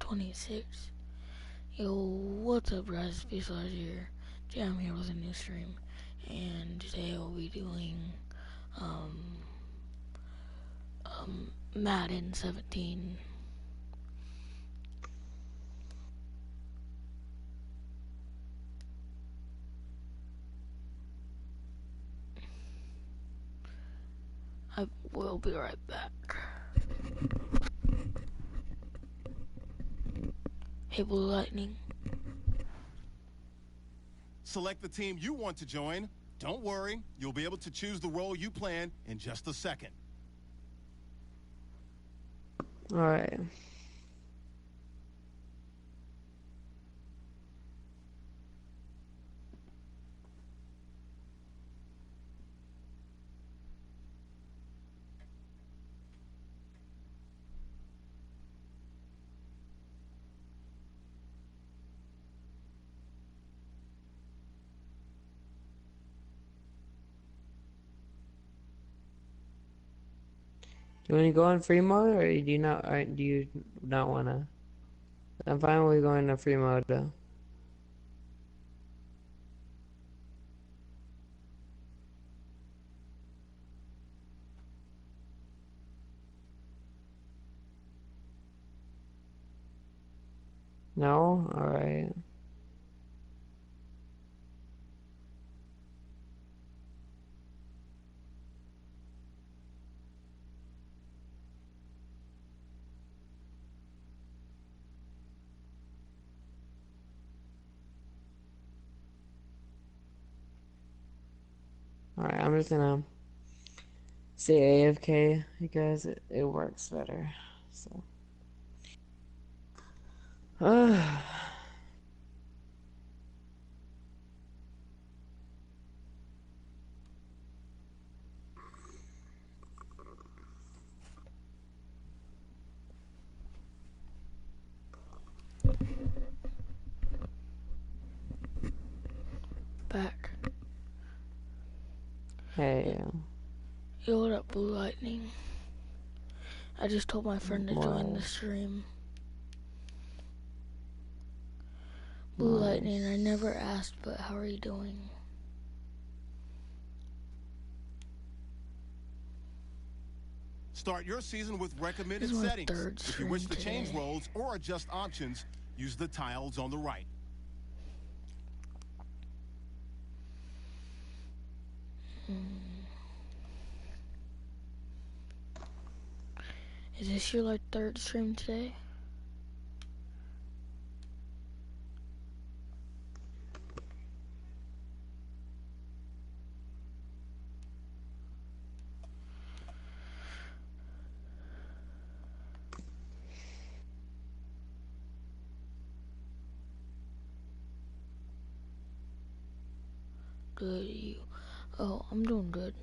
26. Yo, what's up guys, Spacelodge here. Today I'm here with a new stream, and today I'll be doing, um, Madden 17. I will be right back. Hey Blue Lightning. Select the team you want to join. Don't worry, you'll be able to choose the role you plan in just a second. Alright. Do you want to go in free mode, or do you not? Or do you not wanna? I'm fine with going to free mode though. No, all right. All right, I'm just gonna say AFK because it works better. So. Back. Hey. Yo, what up Blue Lightning? I just told my friend to join the What? stream. Blue Lightning, I Nice. never asked, but how are you doing? Start your season with recommended This is my settings. third If you wish stream to change today. roles or adjust options, use the tiles on the right. Is this your like third stream today? Good, you. Oh, I'm doing good.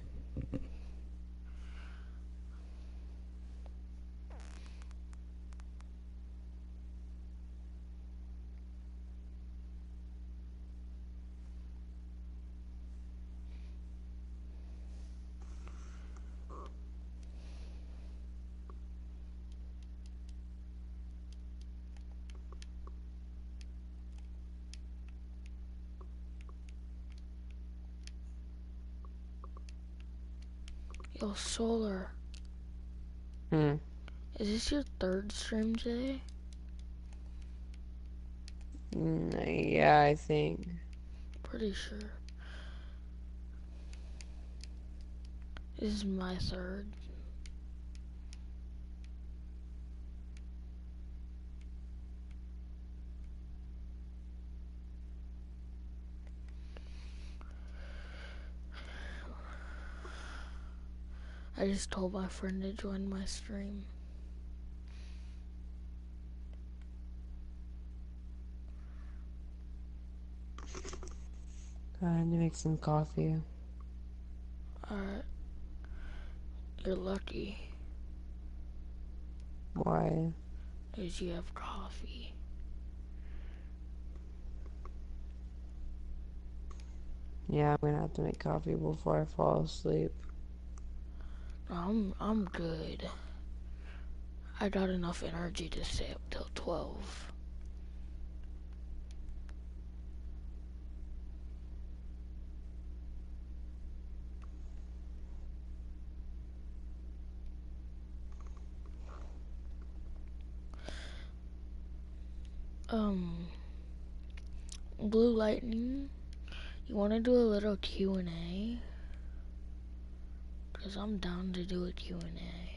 Yo, Solar. Hmm. Is this your third stream today? Yeah, I think. Pretty sure. This is my third. I just told my friend to join my stream. I need to make some coffee. Alright. You're lucky. Why? Because you have coffee. Yeah, I'm gonna have to make coffee before I fall asleep. I'm good. I got enough energy to stay up till 12. Blue Lightning, you want to do a little Q&A? Because I'm down to do a Q&A.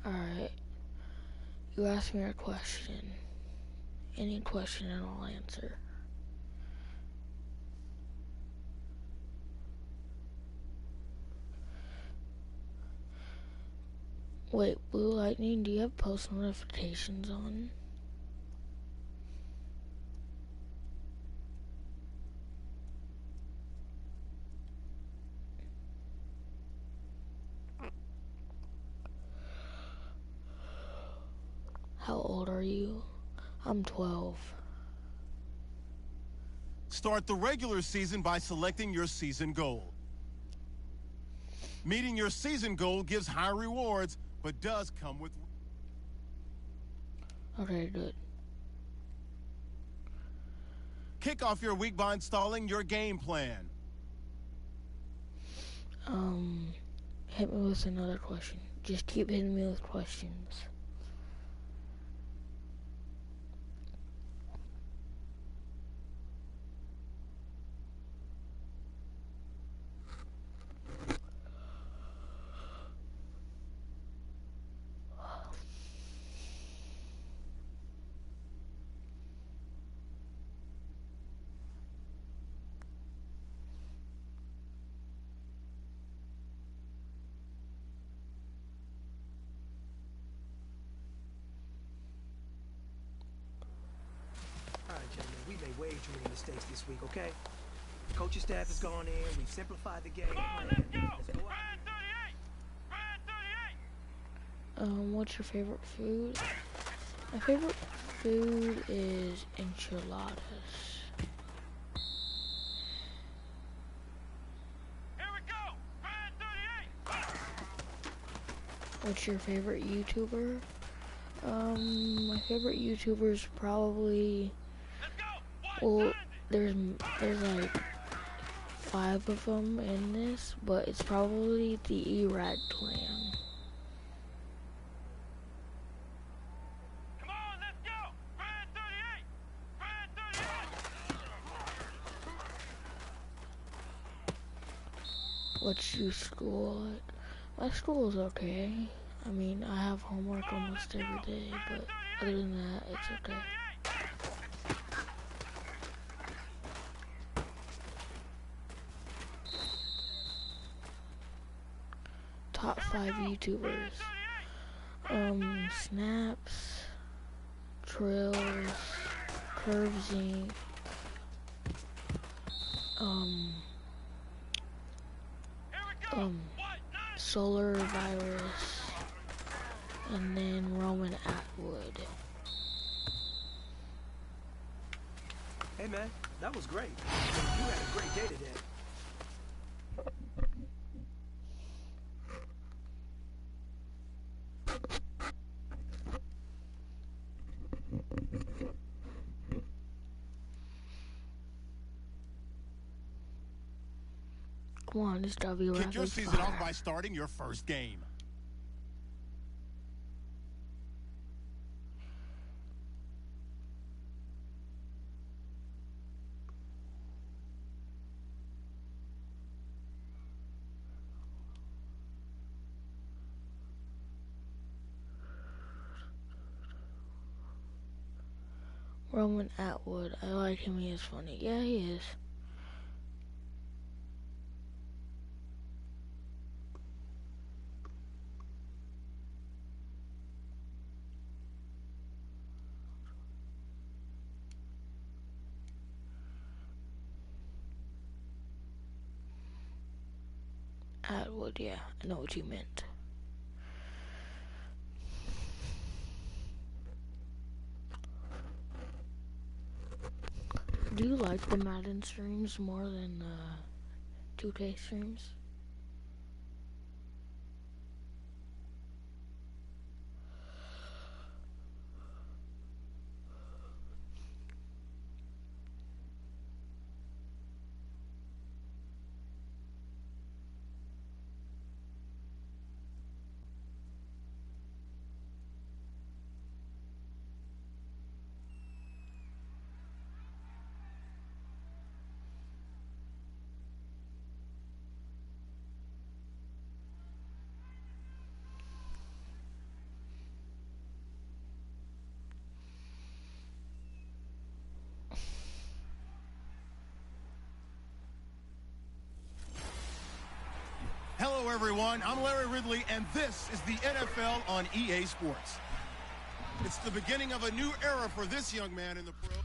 Alright, you ask me a question. Any question and I'll answer. Wait, Blue Lightning, do you have post notifications on? How old are you? I'm 12. Start the regular season by selecting your season goal. Meeting your season goal gives high rewards, but does come with... Okay, good. Kick off your week by installing your game plan. Hit me with another question. Just keep hitting me with questions. Gentlemen, we made way too many mistakes this week, okay? The coaching staff has gone in, we've simplified the game. Come on, let's go! Brand 38! Brand 38! What's your favorite food? My favorite food is enchiladas. Here we go! Brand 38! What's your favorite YouTuber? My favorite YouTuber is probably... Let's go! Well, there's like 5 of them in this, but it's probably the Erad clan. Come on, let's go! Brand 38! Brand 38! What's your school like? My school is okay. I mean, I have homework almost every day, but other than that, it's okay. Top 5 YouTubers. Snaps, Trills, Curvesy, Solar Virus, and then Roman Atwood. Hey man, that was great. You had a great day today. Come on, this W Kick your rapid season fire. off by starting your first game. Roman Atwood. I like him. He is funny. Yeah, he is. Atwood, yeah, I know what you meant. Do you like the Madden streams more than 2K streams? Hello, everyone. I'm Larry Ridley, and this is the NFL on EA Sports. It's the beginning of a new era for this young man in the pro.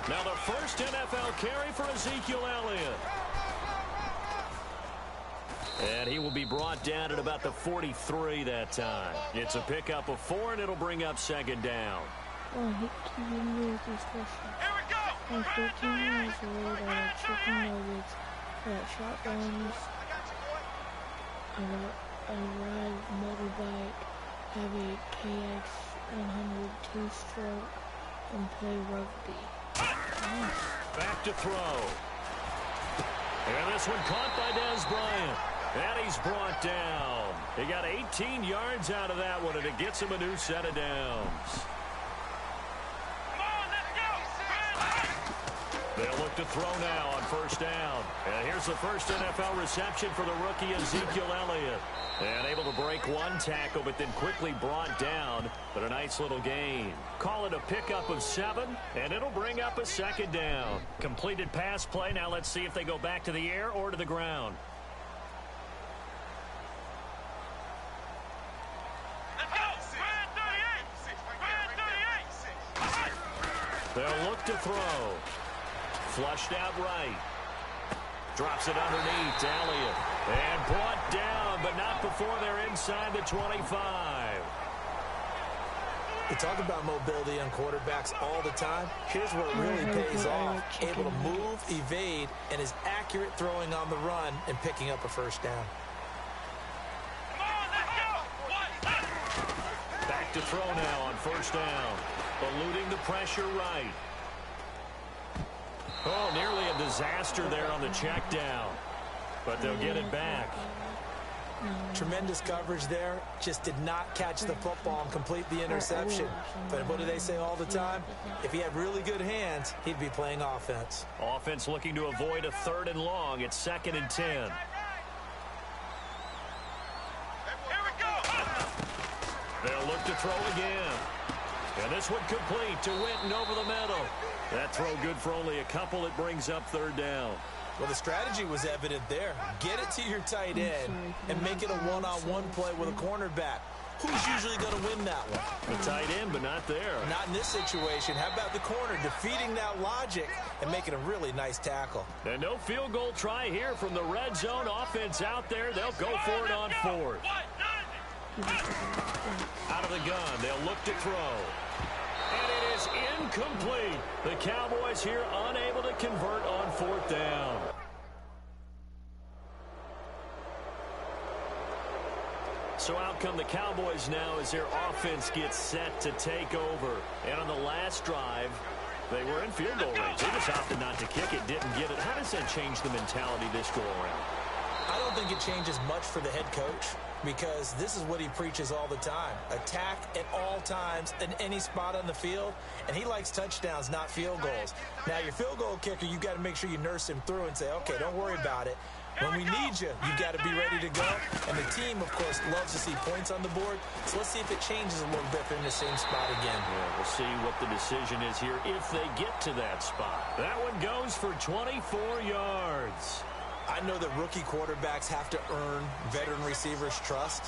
Now the first NFL carry for Ezekiel Elliott. And he will be brought down at about the 43 that time. It's a pickup of 4, and it'll bring up second down. Oh, he giving me this question. Here we go. I'm 13 years old. I got chicken nuggets. I got shotguns. I ride motorbike. Have a KX 100 two-stroke and play rugby. Back to throw. And this one caught by Dez Bryant. And he's brought down. He got 18 yards out of that one, and it gets him a new set of downs. Come on, let's go. They'll look to throw now on first down. And here's the first NFL reception for the rookie Ezekiel Elliott. And able to break one tackle, but then quickly brought down. But a nice little gain. Call it a pickup of 7, and it'll bring up a second down. Completed pass play. Now let's see if they go back to the air or to the ground. Let's go. Red 38. They'll look to throw. Flushed out right. Drops it underneath to Elliott. And brought down, but not before they're inside the 25. We talk about mobility on quarterbacks all the time. Here's where it really pays off. Able to move, evade, and is accurate throwing on the run and picking up a first down. Come on, let's go. Back to throw now on first down. Eluding the pressure right. Oh, nearly a disaster there on the check down. But they'll get it back. Tremendous coverage there. Just did not catch the football and complete the interception. But what do they say all the time? If he had really good hands, he'd be playing offense. Offense looking to avoid a 3rd and long. It's 2nd and 10. Here we go. They'll look to throw again. And this one complete to Winton over the middle. That throw good for only a couple. It brings up 3rd down. Well, the strategy was evident there. Get it to your tight end and make it a one-on-one play with a cornerback. Who's usually going to win that one? The tight end, but not there. Not in this situation. How about the corner defeating that logic and making a really nice tackle? And no field goal try here from the red zone offense out there. They'll go for it on 4th. Out of the gun, they'll look to throw. And it is incomplete. The Cowboys here unable to convert on 4th down. So out come the Cowboys now as their offense gets set to take over. And on the last drive, They were in field goal range. They just opted not to kick it, didn't get it. How does that change the mentality this go around? I don't think it changes much for the head coach because this is what he preaches all the time. Attack at all times in any spot on the field, and he likes touchdowns, not field goals. Now, your field goal kicker, you got to make sure you nurse him through and say, okay, don't worry about it. When we need you, you got to be ready to go. And the team, of course, loves to see points on the board. So let's see if it changes a little bit if they're in the same spot again. Yeah, we'll see what the decision is here if they get to that spot. That one goes for 24 yards. I know that rookie quarterbacks have to earn veteran receivers' trust.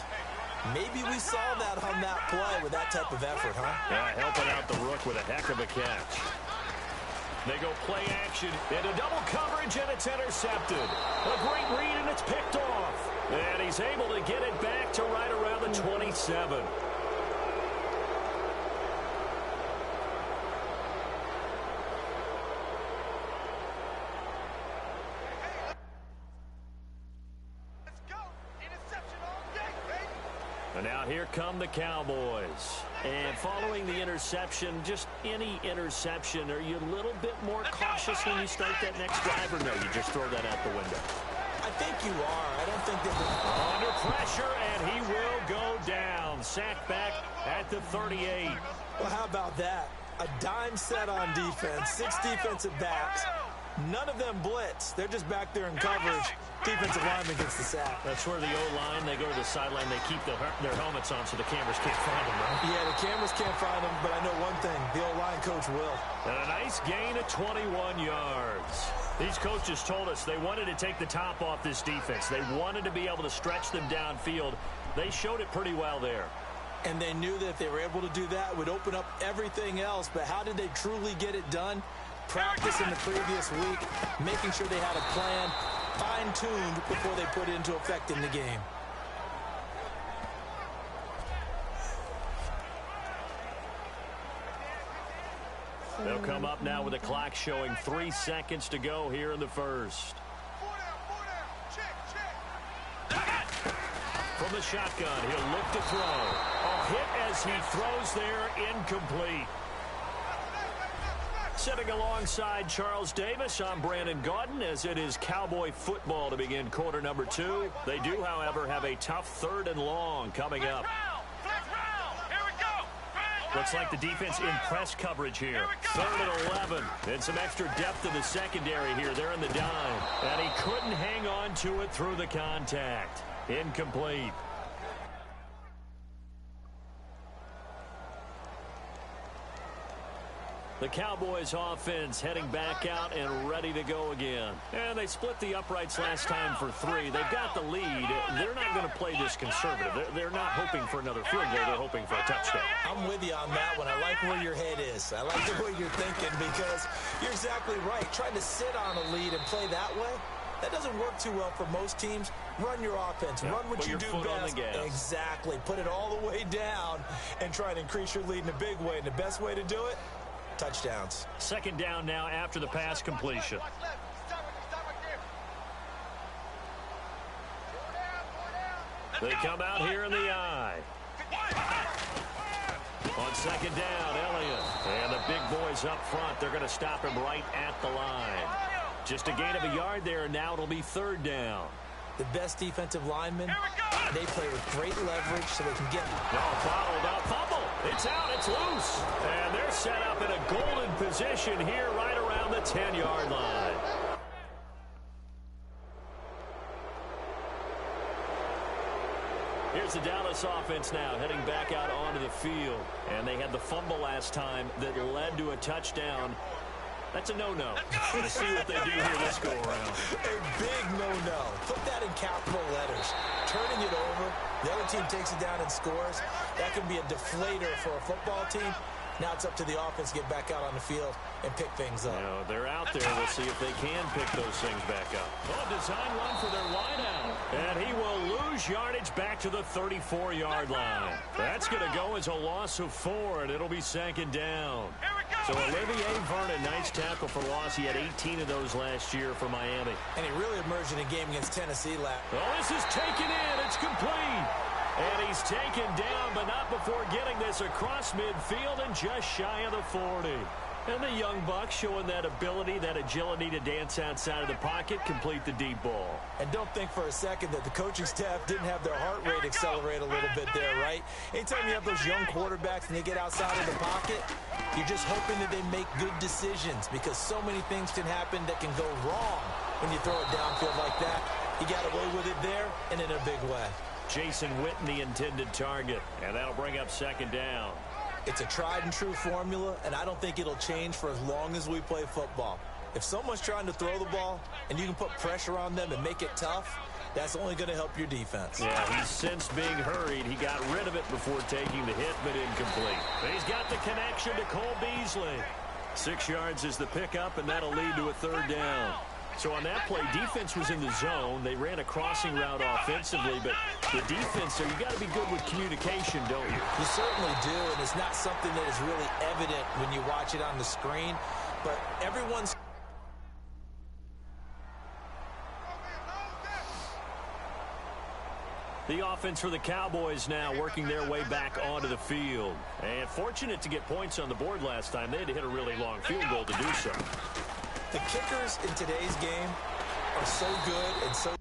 Maybe we saw that on that play with that type of effort, huh? Yeah, helping out the rook with a heck of a catch. They go play action into double coverage, and it's intercepted. A great read, and it's picked off. And he's able to get it back to right around the 27. And now here come the Cowboys. And following the interception, just any interception, are you a little bit more cautious when you start that next drive, or no, you just throw that out the window? I think you are. I don't think that under pressure, and he will go down. Sacked back at the 38. Well, how about that? A dime set on defense, 6 defensive backs. None of them blitz. They're just back there in coverage. Defensive lineman gets the sack. That's where the O-line, they go to the sideline, they keep their helmets on so the cameras can't find them, right? Yeah, the cameras can't find them, but I know one thing. The O-line coach will. And a nice gain of 21 yards. These coaches told us they wanted to take the top off this defense. They wanted to be able to stretch them downfield. They showed it pretty well there. And they knew that if they were able to do that, it would open up everything else. But how did they truly get it done? Practice in the previous week, making sure they had a plan, fine-tuned before they put it into effect in the game. They'll come up now with the clock showing 3 seconds to go here in the first. From the shotgun, he'll look to throw. A hit as he throws there, incomplete. Sitting alongside Charles Davis, I'm Brandon Gaudin, as it is Cowboy football to begin quarter number 2. They do, however, have a tough 3rd and long coming up. Looks like the defense in press coverage here. 3rd and 11. And some extra depth in the secondary here. They're in the dime. And he couldn't hang on to it through the contact. Incomplete. The Cowboys offense heading back out and ready to go again. And they split the uprights last time for 3. They've got the lead. They're not going to play this conservative. They're not hoping for another field goal. They're hoping for a touchdown. I'm with you on that one. I like where your head is. I like the way you're thinking because you're exactly right. Trying to sit on a lead and play that way, that doesn't work too well for most teams. Run your offense. Run what you do best. Exactly. Put it all the way down and try to increase your lead in a big way. And the best way to do it, touchdowns. 2nd down now after the pass completion. They come out here in the eye. On 2nd down, Elliott. And the big boys up front, they're going to stop him right at the line. Just a gain of a yard there, and now it'll be 3rd down. The best defensive linemen, they play with great leverage so they can get... Bottled up, fumble. It's out, it's loose. And they're set up in a golden position here right around the 10-yard line. Here's the Dallas offense now heading back out onto the field. And they had the fumble last time that led to a touchdown. That's a no-no. Let's see what they do here this go-around. A big no-no. Put that in capital letters. Turning it over, the other team takes it down and scores. That can be a deflator for a football team. Now it's up to the offense to get back out on the field and pick things up. They're out there. We'll see if they can pick those things back up. Oh, design run for their wideout. And he will lose yardage back to the 34-yard line. That's going to go as a loss of 4, and it'll be 2nd down. So Olivier Vernon, nice tackle for loss. He had 18 of those last year for Miami. And he really emerged in a game against Tennessee last. Oh, this is taken in. It's complete. And he's taken down, but not before getting this across midfield and just shy of the 40. And the young buck showing that ability, that agility to dance outside of the pocket, complete the deep ball. And don't think for a second that the coaching staff didn't have their heart rate accelerate a little bit there, right? Anytime you have those young quarterbacks and they get outside of the pocket, you're just hoping that they make good decisions because so many things can happen that can go wrong when you throw it downfield like that. He got away with it there and in a big way. Jason Witten, the intended target, and that'll bring up second down. It's a tried-and-true formula, and I don't think it'll change for as long as we play football. If someone's trying to throw the ball and you can put pressure on them and make it tough, that's only going to help your defense. Yeah, he's sensed being hurried. He got rid of it before taking the hit, but incomplete. But he's got the connection to Cole Beasley. 6 yards is the pickup, and that'll lead to a third down. So on that play, defense was in the zone. They ran a crossing route offensively, but the defense there, you got to be good with communication, don't you? You certainly do, and it's not something that is really evident when you watch it on the screen, but everyone's... The offense for the Cowboys now working their way back onto the field. And fortunate to get points on the board last time. They had to hit a really long field goal to do so. The kickers in today's game are so good and so...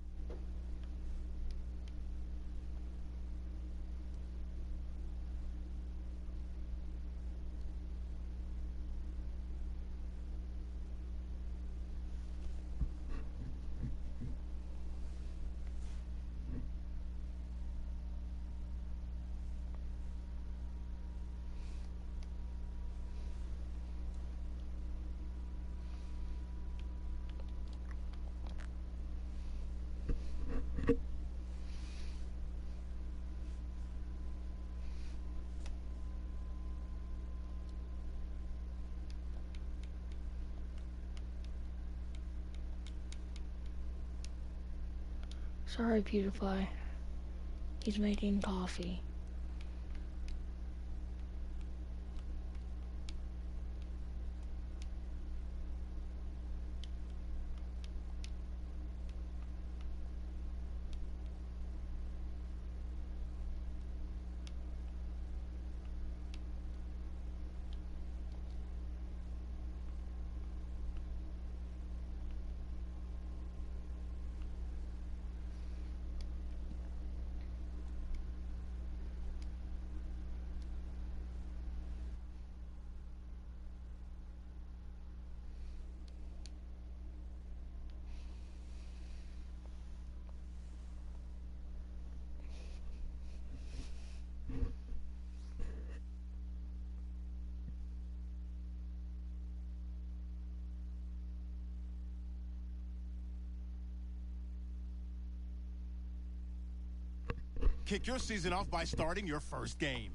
Sorry, PewDiePie. He's making coffee. Kick your season off by starting your first game.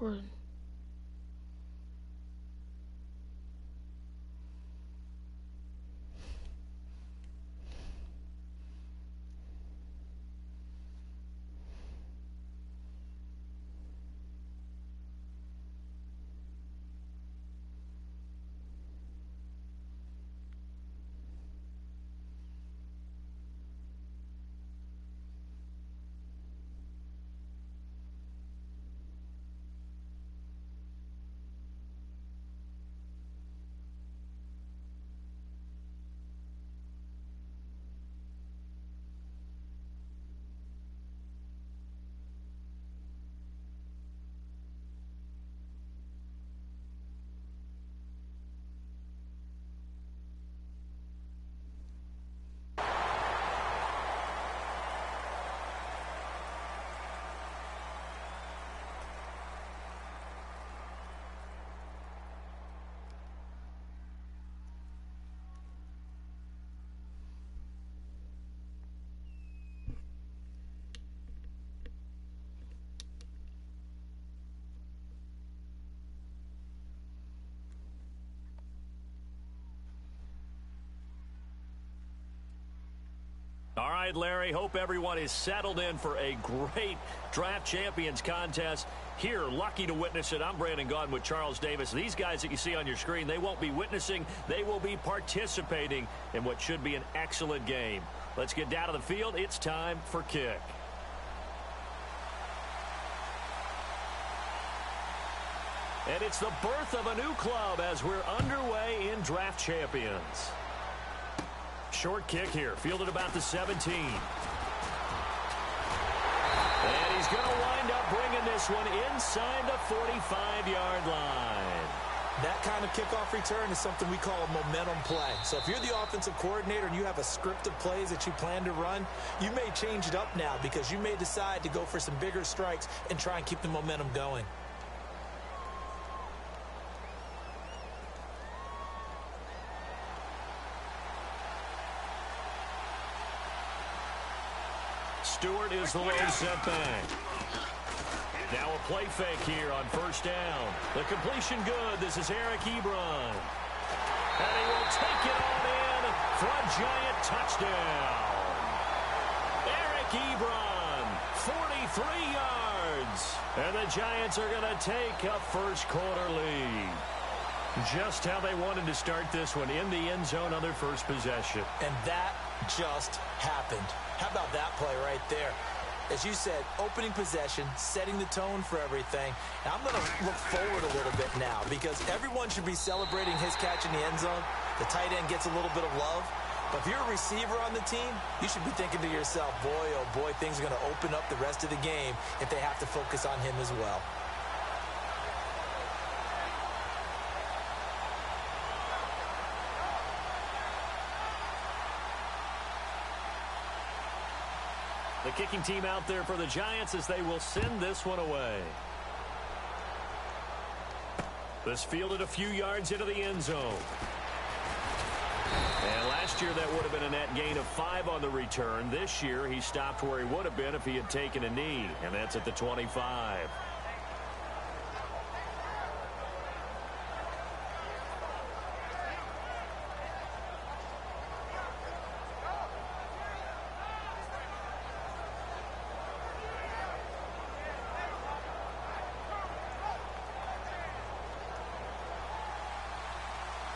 recording. All right, Larry, hope everyone is settled in for a great Draft Champions contest. Here, lucky to witness it. I'm Brandon Gaudin with Charles Davis. These guys that you see on your screen, they won't be witnessing. They will be participating in what should be an excellent game. Let's get down to the field. It's time for kick. And it's the birth of a new club as we're underway in Draft Champions. Short kick here, fielded about the 17. And he's going to wind up bringing this one inside the 45-yard line. That kind of kickoff return is something we call a momentum play. So if you're the offensive coordinator and you have a script of plays that you plan to run, you may change it up now because you may decide to go for some bigger strikes and try and keep the momentum going. Stewart is the low setback. Now a play fake here on first down. The completion good. This is Eric Ebron. And he will take it on in for a giant touchdown. Eric Ebron, 43 yards. And the Giants are going to take a first quarter lead. Just how they wanted to start this one, in the end zone on their first possession. And that just happened. How about that play right there? As you said, opening possession, setting the tone for everything. Now I'm going to look forward a little bit now because everyone should be celebrating his catch in the end zone. The tight end gets a little bit of love. But if you're a receiver on the team, you should be thinking to yourself, boy, oh boy, things are going to open up the rest of the game if they have to focus on him as well. The kicking team out there for the Giants as they will send this one away. This fielded a few yards into the end zone. And last year that would have been a net gain of 5 on the return. This year he stopped where he would have been if he had taken a knee, and that's at the 25.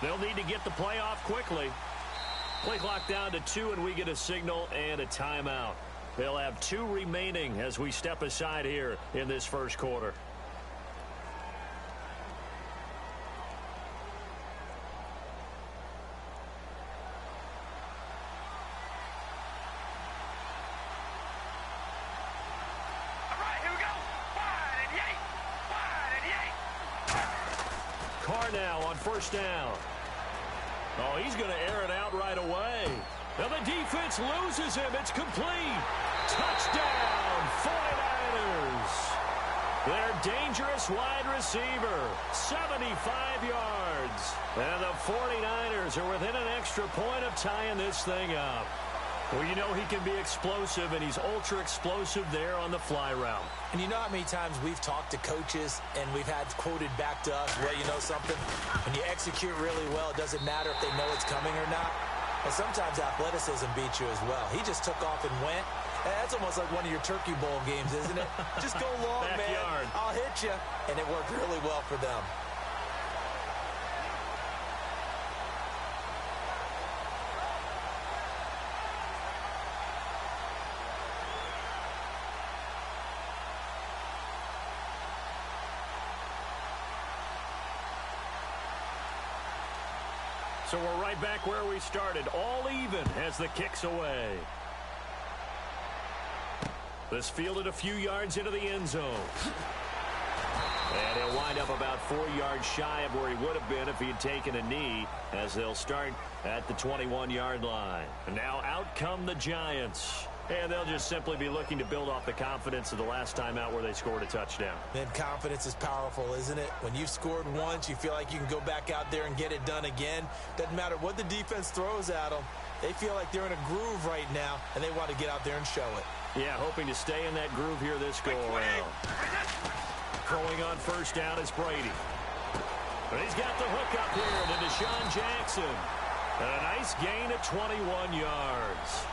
They'll need to get the play off quickly. Play clock down to 2, and we get a signal and a timeout. They'll have 2 remaining as we step aside here in this first quarter. Now on first down. Oh, he's going to air it out right away. Now the defense loses him. It's complete. Touchdown, 49ers. Their dangerous wide receiver, 75 yards. And the 49ers are within an extra point of tying this thing up. Well, you know he can be explosive, and he's ultra-explosive there on the fly route. And you know how many times we've talked to coaches and we've had quoted back to us, well, you know something? When you execute really well, it doesn't matter if they know it's coming or not. But sometimes athleticism beats you as well. He just took off and went. That's almost like one of your Turkey Bowl games, isn't it? Just go long, man. I'll hit you. And it worked really well for them. So we're right back where we started, all even as the kick's away. This fielded a few yards into the end zone. And he'll wind up about 4 yards shy of where he would have been if he had taken a knee, as they'll start at the 21-yard line. And now out come the Giants. And they'll just simply be looking to build off the confidence of the last time out where they scored a touchdown. Man, confidence is powerful, isn't it? When you've scored once, you feel like you can go back out there and get it done again. Doesn't matter what the defense throws at them. They feel like they're in a groove right now, and they want to get out there and show it. Yeah, hoping to stay in that groove here this go-around. Throwing on first down is Brady. But he's got the hook up here to Deshaun Jackson. And a nice gain of 21 yards.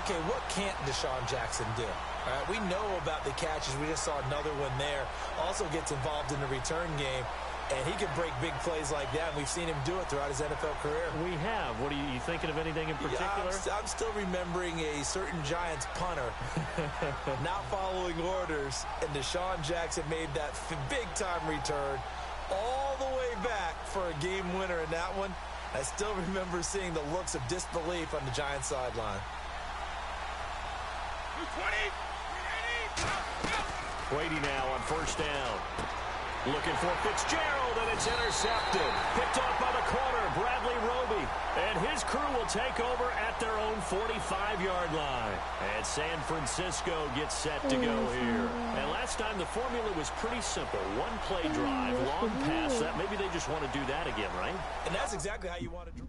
Okay, what can't Deshaun Jackson do? All right, we know about the catches. We just saw another one there. Also gets involved in the return game, and he can break big plays like that. And we've seen him do it throughout his NFL career. We have. What are you thinking of anything in particular? Yeah, I'm still remembering a certain Giants punter not following orders, and Deshaun Jackson made that big-time return all the way back for a game winner in that one. I still remember seeing the looks of disbelief on the Giants sideline. Brady now on first down. Looking for Fitzgerald, and it's intercepted. Picked off by the corner, Bradley Roby. And his crew will take over at their own 45-yard line. And San Francisco gets set to go here. And last time the formula was pretty simple. One play drive, long pass. That maybe they just want to do that again, right? And that's exactly how you want to do.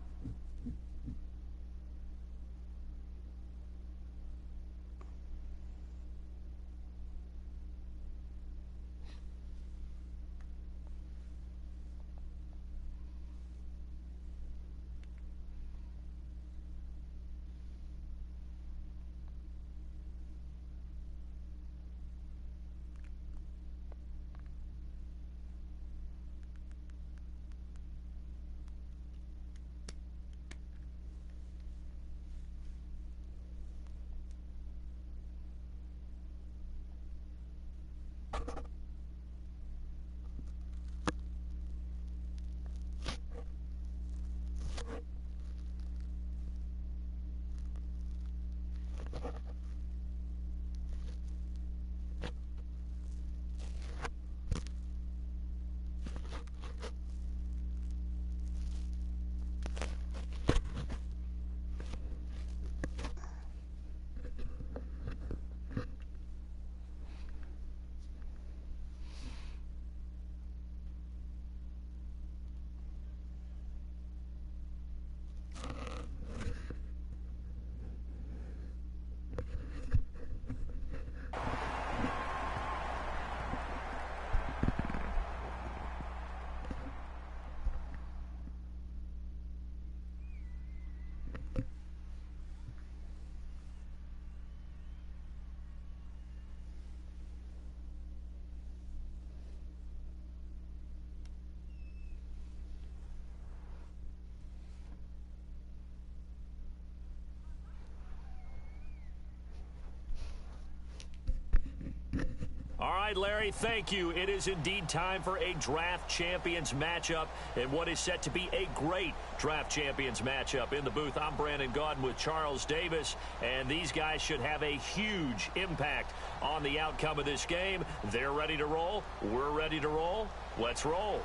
All right, Larry, thank you. It is indeed time for a Draft Champions matchup and what is set to be a great Draft Champions matchup. In the booth, I'm Brandon Gaudin with Charles Davis, and these guys should have a huge impact on the outcome of this game. They're ready to roll. We're ready to roll. Let's roll.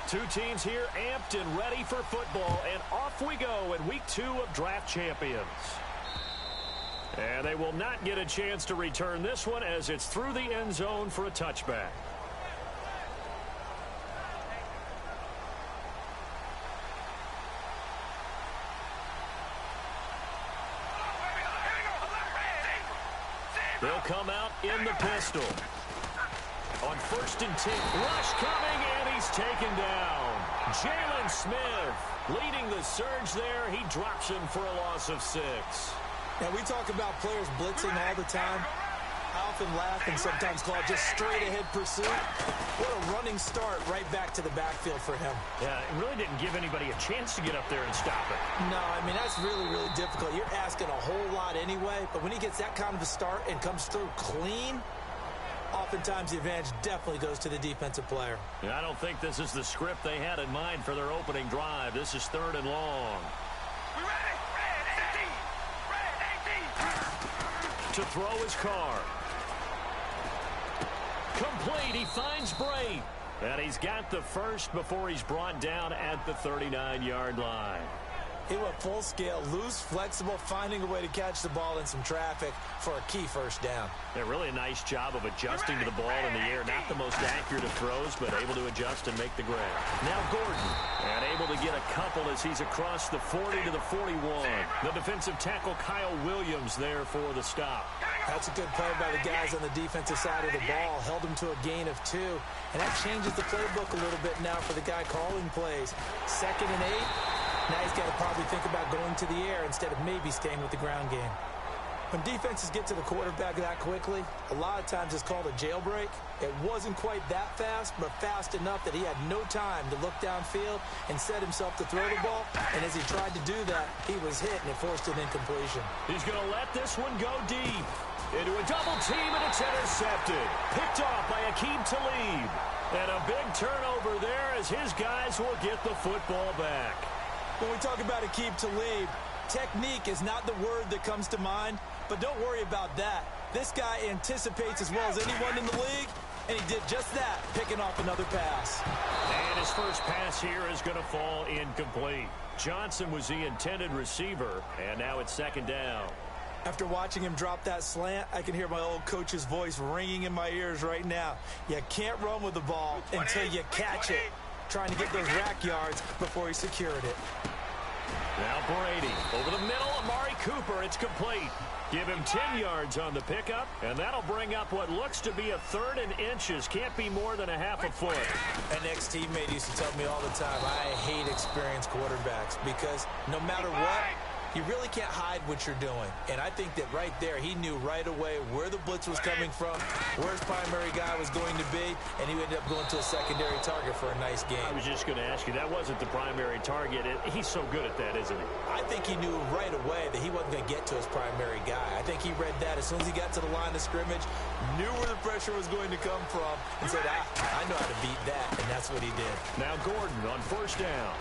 Two teams here amped and ready for football, and off we go in week 2 of Draft Champions. And they will not get a chance to return this one as it's through the end zone for a touchback. come out in the pistol. On 1st and 10, rush coming, and he's taken down. Jalen Smith leading the surge there. He drops him for a loss of 6. Now, we talk about players blitzing all the time. I often laugh and sometimes call it just straight-ahead pursuit. What a running start right back to the backfield for him. Yeah, it really didn't give anybody a chance to get up there and stop it. No, I mean, that's really, really difficult. You're asking a whole lot anyway, but when he gets that kind of a start and comes through clean, oftentimes the advantage definitely goes to the defensive player. Yeah, I don't think this is the script they had in mind for their opening drive. This is 3rd and long. We ready? Red 18. To throw his car. Complete. He finds Bray. And he's got the first before he's brought down at the 39-yard line. He went full scale, loose, flexible, finding a way to catch the ball in some traffic for a key first down. Yeah, really a nice job of adjusting to the ball in the air. Not the most accurate of throws, but able to adjust and make the grab. Now Gordon, and able to get a couple as he's across the 40 to the 41. The defensive tackle Kyle Williams there for the stop. That's a good play by the guys on the defensive side of the ball. Held him to a gain of 2. And that changes the playbook a little bit now for the guy calling plays. 2nd and 8. Now he's got to probably think about going to the air instead of maybe staying with the ground game. When defenses get to the quarterback that quickly, a lot of times it's called a jailbreak. It wasn't quite that fast, but fast enough that he had no time to look downfield and set himself to throw the ball. And as he tried to do that, he was hit, and it forced an incompletion. He's going to let this one go deep. Into a double team, and it's intercepted. Picked off by Aqib Talib. And a big turnover there as his guys will get the football back. When we talk about Aqib Talib, technique is not the word that comes to mind, but don't worry about that. This guy anticipates as well as anyone in the league, and he did just that, picking off another pass. And his first pass here is going to fall incomplete. Johnson was the intended receiver, and now it's 2nd down. After watching him drop that slant, I can hear my old coach's voice ringing in my ears right now. You can't run with the ball until you catch it. Trying to get those rack yards before he secured it. Now Brady over the middle. Amari Cooper. It's complete. Give him 10 yards on the pickup, and that'll bring up what looks to be a 3rd and inches. Can't be more than a half a foot. An ex-teammate used to tell me all the time, I hate experienced quarterbacks because no matter what, you really can't hide what you're doing. And I think that right there, he knew right away where the blitz was coming from, where his primary guy was going to be, and he ended up going to a secondary target for a nice game. I was just going to ask you, that wasn't the primary target. He's so good at that, isn't he? I think he knew right away that he wasn't going to get to his primary guy. I think he read that as soon as he got to the line of scrimmage, knew where the pressure was going to come from, and said, I know how to beat that, and that's what he did. Now Gordon on 1st down.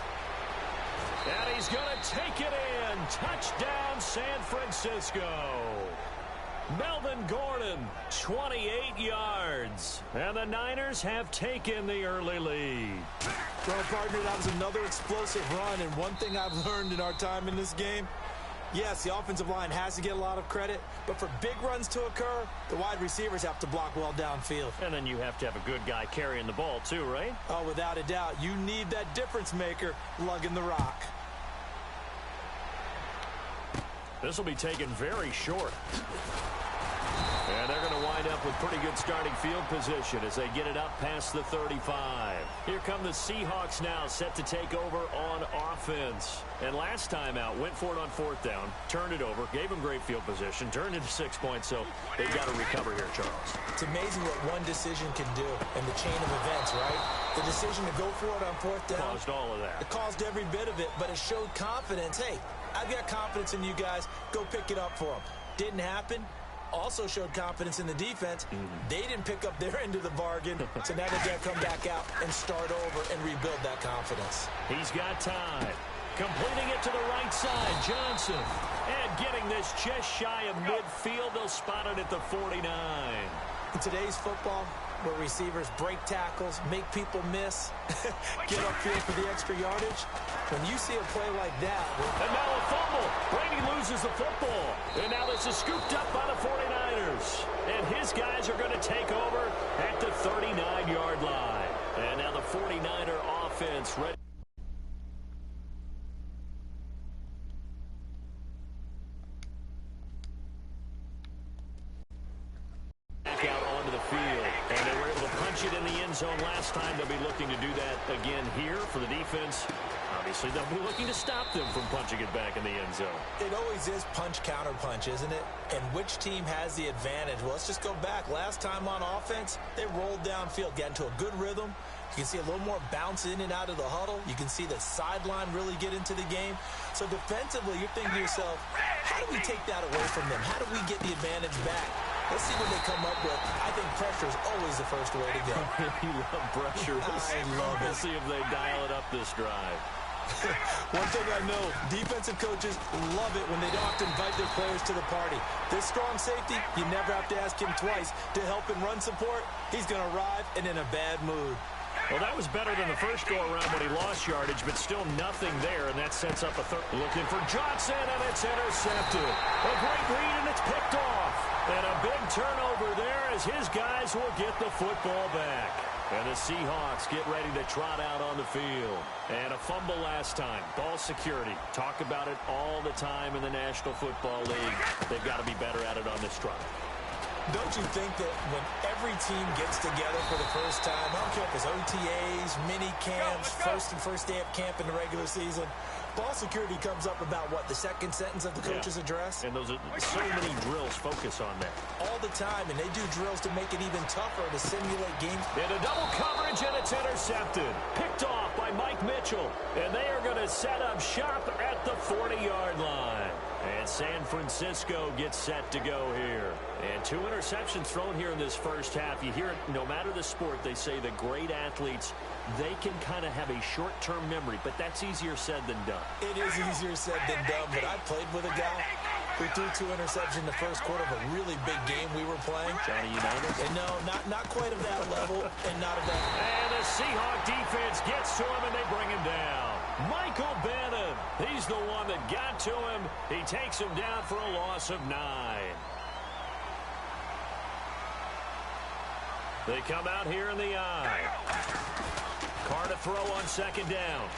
And he's going to take it in. Touchdown, San Francisco. Melvin Gordon, 28 yards. And the Niners have taken the early lead. Well, partner, that was another explosive run. And one thing I've learned in our time in this game, yes, the offensive line has to get a lot of credit, but for big runs to occur, the wide receivers have to block well downfield. And then you have to have a good guy carrying the ball too, right? Oh, without a doubt. You need that difference maker lugging the rock. This will be taken very short. And they're going to wind up with pretty good starting field position as they get it up past the 35. Here come the Seahawks now, set to take over on offense. And last time out, went for it on 4th down, turned it over, gave them great field position, turned into 6 points, so they've got to recover here, Charles. It's amazing what one decision can do in the chain of events, right? The decision to go for it on 4th down. Caused all of that. It caused every bit of it, but it showed confidence. Hey, I've got confidence in you guys. Go pick it up for them. Didn't happen. Also showed confidence in the defense. They didn't pick up their end of the bargain, so now they've got to come back out and start over and rebuild that confidence. He's got time. Completing it to the right side, Johnson. And getting this just shy of midfield. They'll spot it at the 49. In today's football, where receivers break tackles, make people miss, get upfield for the extra yardage, when you see a play like that. And now a fumble. Brady loses the football. And now this is scooped up by the 49ers. And his guys are going to take over at the 39-yard line. And now the 49er offense ready. field. And they were able to punch it in the end zone last time. They'll be looking to do that again here for the defense. Obviously, they'll be looking to stop them from punching it back in the end zone. It always is punch-counter-punch, isn't it? And which team has the advantage? Well, let's just go back. Last time on offense, they rolled downfield, got into a good rhythm. You can see a little more bounce in and out of the huddle. You can see the sideline really get into the game. So defensively, you're thinking to yourself, how do we take that away from them? How do we get the advantage back? Let's see what they come up with. I think pressure is always the first way to go. You love pressure. I love it. We'll see if they dial it up this drive. One thing I know, defensive coaches love it when they don't have to invite their players to the party. This strong safety, you never have to ask him twice to help in run support. He's going to arrive and in a bad mood. Well, that was better than the first go-around when he lost yardage, but still nothing there, and that sets up a third. Looking for Johnson, and it's intercepted. A great read, and it's picked off. And a big turnover there as his guys will get the football back. And the Seahawks get ready to trot out on the field. And a fumble last time. Ball security. Talk about it all the time in the National Football League. They've got to be better at it on this drive. Don't you think that when every team gets together for the first time, I don't care if it's OTAs, mini camps, first day of camp in the regular season, ball security comes up about, what, the second sentence of the coach's address? And those are so many drills focus on that. All the time, and they do drills to make it even tougher to simulate games. And a double coverage, and it's intercepted. Picked off by Mike Mitchell. And they are going to set up shop at the 40-yard line. And San Francisco gets set to go here. And 2 interceptions thrown here in this first half. You hear it, no matter the sport, they say the great athletes, they can kind of have a short-term memory, but that's easier said than done. It is easier said than done, but I played with a guy who threw 2 interceptions in the first quarter of a really big game we were playing. Johnny Unitas? And no, not quite of that level, and not of that. And the Seahawk defense gets to him, and they bring him down. Michael Bannon, he's the one that got to him. He takes him down for a loss of 9. They come out here in the eye. Carr to throw on second down.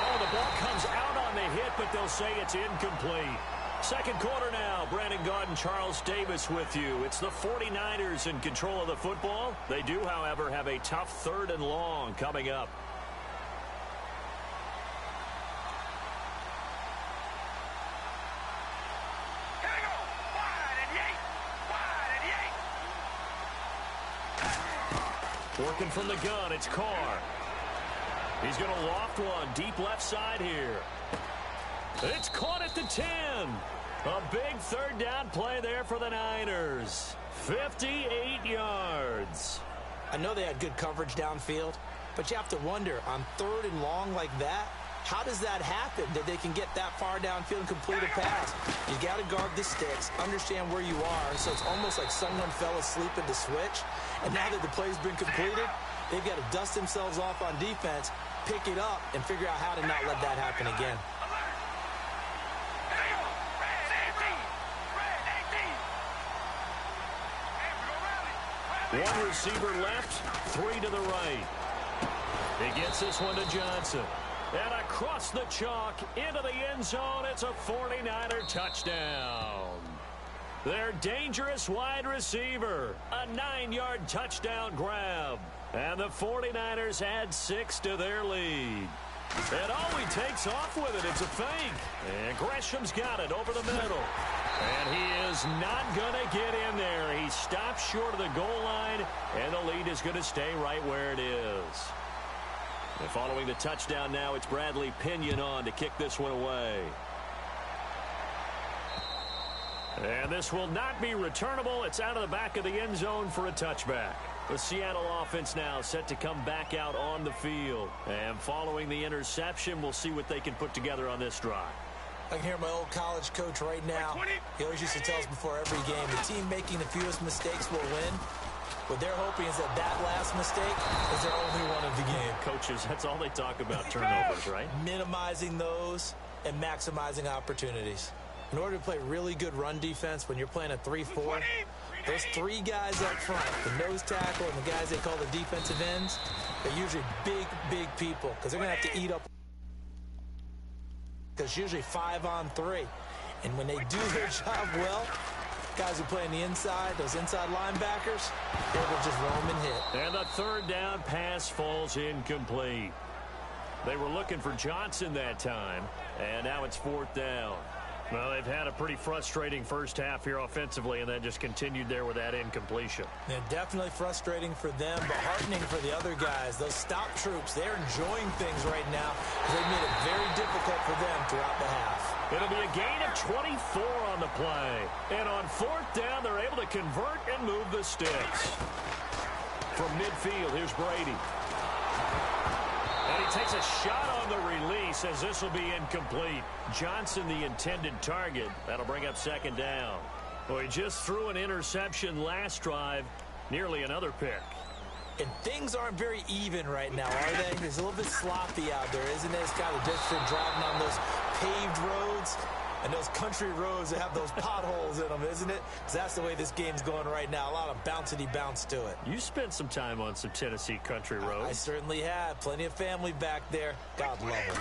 Oh, the ball comes out on the hit, but they'll say it's incomplete. Second quarter now. Brandon Gaudin, Charles Davis with you. It's the 49ers in control of the football. They do, however, have a tough 3rd and long coming up. Working from the gun, it's Carr. He's going to loft one deep left side here. It's caught at the 10. A big 3rd down play there for the Niners. 58 yards. I know they had good coverage downfield, but you have to wonder, on 3rd and long like that, how does that happen, that they can get that far downfield and complete a pass? You got to guard the sticks, understand where you are, so it's almost like someone fell asleep at the switch, and now that the play's been completed, they've got to dust themselves off on defense, pick it up, and figure out how to not let that happen again. One receiver left, 3 to the right. He gets this one to Johnson. And across the chalk, into the end zone, it's a 49er touchdown. Their dangerous wide receiver, a 9-yard touchdown grab. And the 49ers add 6 to their lead. And he takes off with it. It's a fake. And Gresham's got it over the middle. And he is not going to get in there. He stops short of the goal line, and the lead is going to stay right where it is. And following the touchdown now, it's Bradley Pinion on to kick this one away. And this will not be returnable. It's out of the back of the end zone for a touchback. The Seattle offense now set to come back out on the field. And following the interception, we'll see what they can put together on this drive. I can hear my old college coach right now. He always used to tell us before every game, the team making the fewest mistakes will win. What they're hoping is that that last mistake is their only one of the game. Coaches, that's all they talk about, turnovers, right? Minimizing those and maximizing opportunities. In order to play really good run defense when you're playing a 3-4, those 3 guys up front, the nose tackle and the guys they call the defensive ends, they're usually big people because they're going to have to eat up. Because usually 5-on-3. And when they do their job well, guys who play on the inside, those inside linebackers, they will just roam and hit. And the third down pass falls incomplete. They were looking for Johnson that time, and now it's fourth down. Well, they've had a pretty frustrating first half here offensively, and then just continued there with that incompletion. Yeah, definitely frustrating for them, but heartening for the other guys. Those stop troops, they're enjoying things right now because they've made it very difficult for them throughout the half. It'll be a gain of 24 on the play. And on fourth down, they're able to convert and move the sticks. From midfield, here's Brady. And he takes a shot on the release as this will be incomplete. Johnson, the intended target. That'll bring up second down. Well, he just threw an interception last drive. Nearly another pick. And things aren't very even right now, are they? It's a little bit sloppy out there, isn't it? It's kind of different driving on those paved roads and those country roads that have those potholes in them, isn't it? Because that's the way this game's going right now. A lot of bouncy bounce to it. You spent some time on some Tennessee country roads. I certainly have. Plenty of family back there. God love them.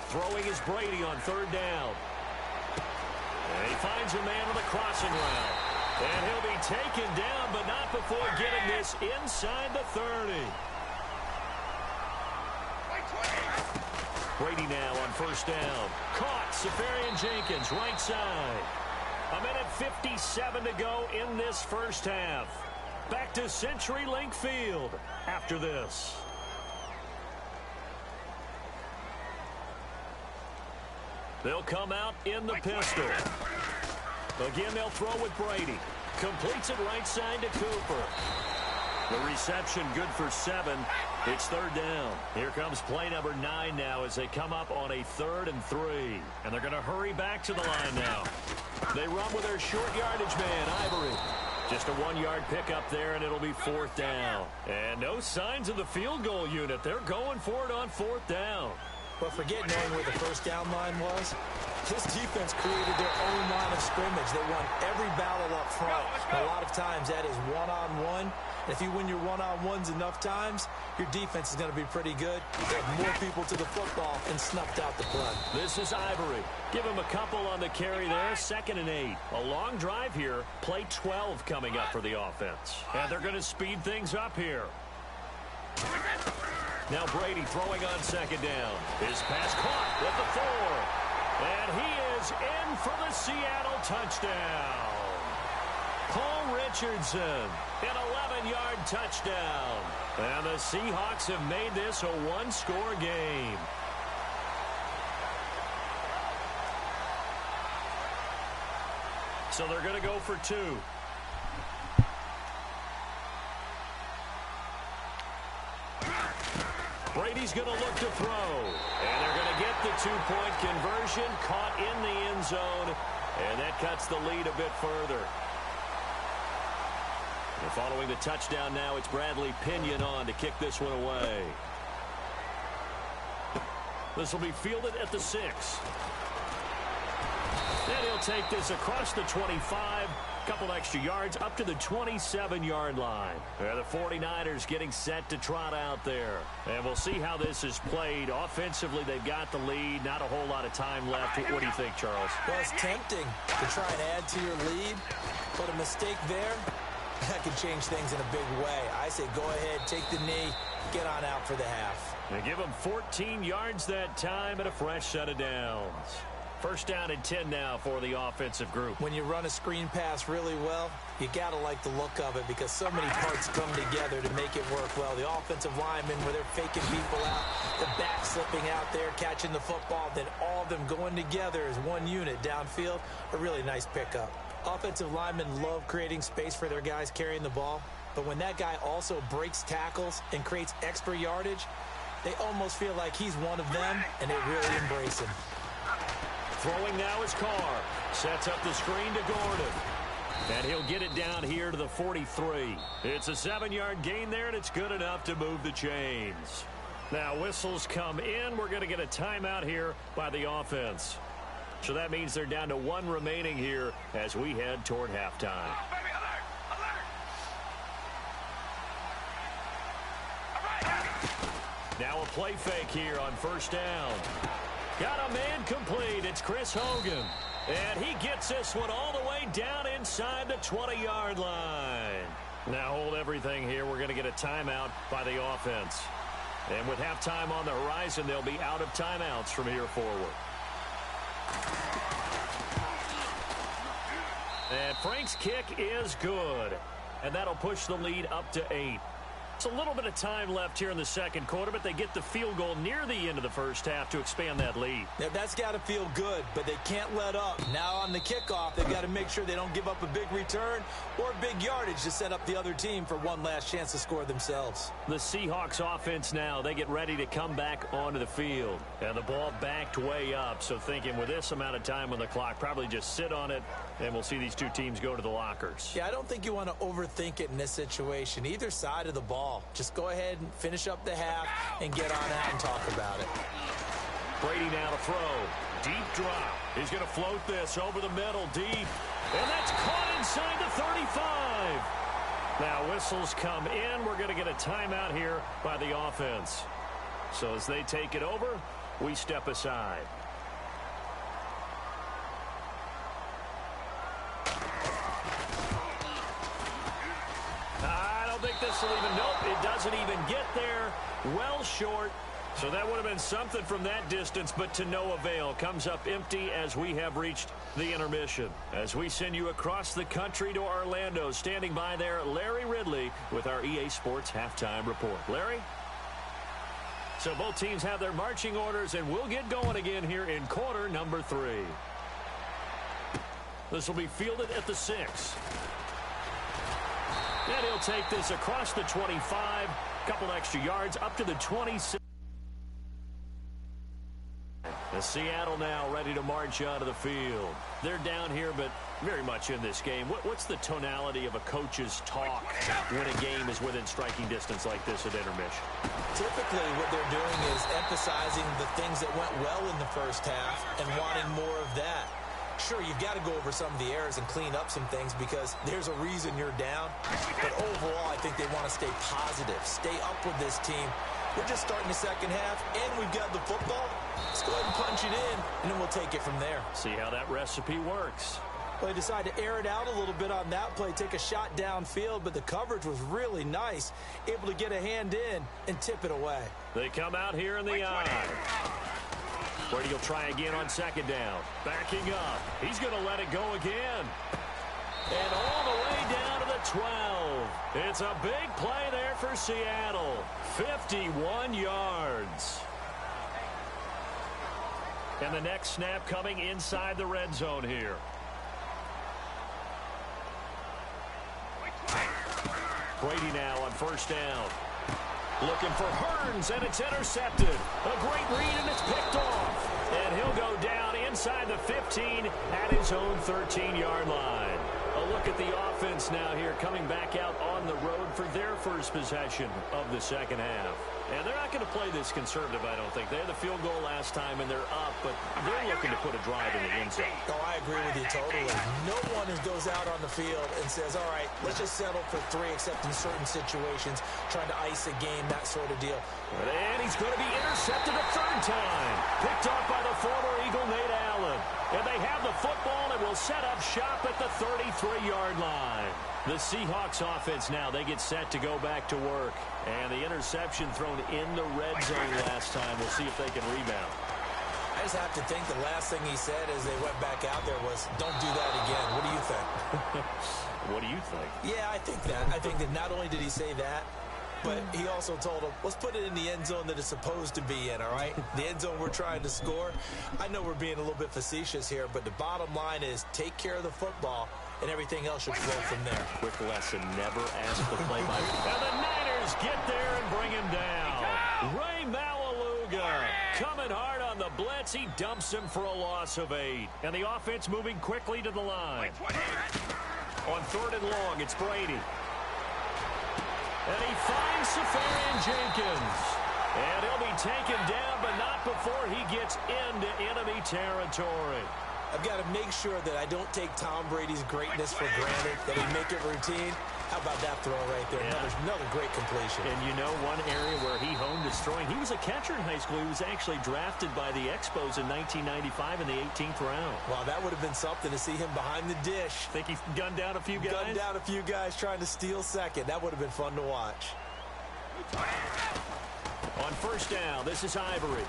Throwing is Brady on third down. And he finds a man with a crossing route. And he'll be taken down, but not before getting this inside the 30. Brady now on first down. Caught. Safarian Jenkins, right side. A minute 57 to go in this first half. Back to CenturyLink Field after this. They'll come out in the pistol. Again, they'll throw with Brady. Completes it right side to Cooper. The reception good for 7. It's third down. Here comes play number 9 now as they come up on a 3rd and 3. And they're going to hurry back to the line now. They run with their short yardage man, Ivory. Just a 1-yard pickup there, and it'll be 4th down. And no signs of the field goal unit. They're going for it on 4th down. But forget knowing where the first down line was. This defense created their own line of scrimmage. They won every battle up front. And a lot of times that is one-on-one. And if you win your one-on-ones enough times, your defense is going to be pretty good. They have more people to the football and snuffed out the play. This is Ivory. Give him a couple on the carry there. 2nd and 8. A long drive here. Play 12 coming up for the offense. And they're going to speed things up here. Now Brady throwing on 2nd down. His pass caught at the 4. And he is in for the Seattle touchdown. Paul Richardson, an 11-yard touchdown. And the Seahawks have made this a 1-score game. So they're going to go for 2. Brady's going to look to throw. And they're going to get the 2-point conversion. Caught in the end zone. And that cuts the lead a bit further. And following the touchdown now, it's Bradley Pinion on to kick this one away. This will be fielded at the 6. And he'll take this across the 25. Couple extra yards up to the 27-yard line. The 49ers getting set to trot out there. And we'll see how this is played. Offensively, they've got the lead. Not a whole lot of time left. What do you think, Charles? Well, it's tempting to try and add to your lead. But a mistake there, that could change things in a big way. I say go ahead, take the knee, get on out for the half. They give them 14 yards that time and a fresh set of downs. First down and 10 now for the offensive group. When you run a screen pass really well, you got to like the look of it because so many parts come together to make it work well. The offensive linemen, where they're faking people out, the back slipping out there, catching the football, then all of them going together as one unit downfield, a really nice pickup. Offensive linemen love creating space for their guys carrying the ball, but when that guy also breaks tackles and creates extra yardage, they almost feel like he's one of them, and they really embrace him. Throwing now is Carr. Sets up the screen to Gordon. And he'll get it down here to the 43. It's a 7-yard gain there, and it's good enough to move the chains. Now whistles come in. We're going to get a timeout here by the offense. So that means they're down to 1 remaining here as we head toward halftime. Now a play fake here on first down. Got a man complete. It's Chris Hogan. And he gets this one all the way way down inside the 20-yard line. Now hold everything here. We're going to get a timeout by the offense. And with halftime on the horizon, they'll be out of timeouts from here forward. And Frank's kick is good. And that'll push the lead up to 8. It's a little bit of time left here in the second quarter, but they get the field goal near the end of the first half to expand that lead. Yeah, that's got to feel good, but they can't let up. Now on the kickoff, they've got to make sure they don't give up a big return or big yardage to set up the other team for one last chance to score themselves. The Seahawks offense now, they get ready to come back onto the field. And the ball backed way up, so thinking with this amount of time on the clock, probably just sit on it, and we'll see these two teams go to the lockers. Yeah, I don't think you want to overthink it in this situation. Either side of the ball. Just go ahead and finish up the half and get on out and talk about it. Brady now to throw. Deep drop. He's going to float this over the middle deep. And that's caught inside the 35. Now whistles come in. We're going to get a timeout here by the offense. So as they take it over, we step aside. This will even, nope, it doesn't even get there. Well short. So that would have been something from that distance, but to no avail. Comes up empty as we have reached the intermission. As we send you across the country to Orlando, standing by there, Larry Ridley with our EA Sports Halftime Report. Larry? So both teams have their marching orders, and we'll get going again here in quarter number 3. This will be fielded at the 6. And he'll take this across the 25, couple extra yards up to the 26. The Seattle now ready to march onto the field. They're down here, but very much in this game. What's the tonality of a coach's talk when a game is within striking distance like this at intermission? Typically, what they're doing is emphasizing the things that went well in the first half and wanting more of that. Sure, you've got to go over some of the errors and clean up some things because there's a reason you're down. But overall, I think they want to stay positive, stay up with this team. We're just starting the second half, and we've got the football. Let's go ahead and punch it in, and then we'll take it from there. See how that recipe works. Well, they decided to air it out a little bit on that play, take a shot downfield, but the coverage was really nice, able to get a hand in and tip it away. They come out here in the eye. Brady will try again on second down. Backing up. He's going to let it go again. And all the way down to the 12. It's a big play there for Seattle. 51 yards. And the next snap coming inside the red zone here. Brady now on first down. Looking for Hearns, and it's intercepted. A great read, and it's picked off. And he'll go down inside the 15 at his own 13-yard line. A look at the offense now here, coming back out on the road for their first possession of the second half. And they're not going to play this conservative, I don't think. They had the field goal last time, and they're up, but they're looking to put a drive in the end zone. Oh, I agree with you totally. No one who goes out on the field and says, all right, let's just settle for 3, except in certain situations, trying to ice a game, that sort of deal. And he's going to be intercepted a third time. Picked off by the former Eagle, Nate Allen. And they have the football and will set up shop at the 33-yard line. The Seahawks offense now, they get set to go back to work. And the interception thrown in the red zone last time. We'll see if they can rebound. I just have to think the last thing he said as they went back out there was, don't do that again. What do you think? What do you think? Yeah, I think that. I think that not only did he say that, but he also told him, let's put it in the end zone that it's supposed to be in, all right? The end zone we're trying to score. I know we're being a little bit facetious here, but the bottom line is take care of the football, and everything else should flow from there. Quick lesson, never ask the play-by-play. And the Niners get there and bring him down. Ray Maualuga coming hard on the blitz. He dumps him for a loss of 8. And the offense moving quickly to the line. On third and long, it's Brady. And he finds Safarian Jenkins. And he'll be taken down, but not before he gets into enemy territory. I've got to make sure that I don't take Tom Brady's greatness for granted, that we make it routine. How about that throw right there? Yeah. Another great completion. And you know one area where he honed his throwing, he was a catcher in high school. He was actually drafted by the Expos in 1995 in the 18th round. Wow, that would have been something to see him behind the dish. Think he gunned down a few guys? Gunned down a few guys trying to steal second. That would have been fun to watch. On first down, this is Ivory.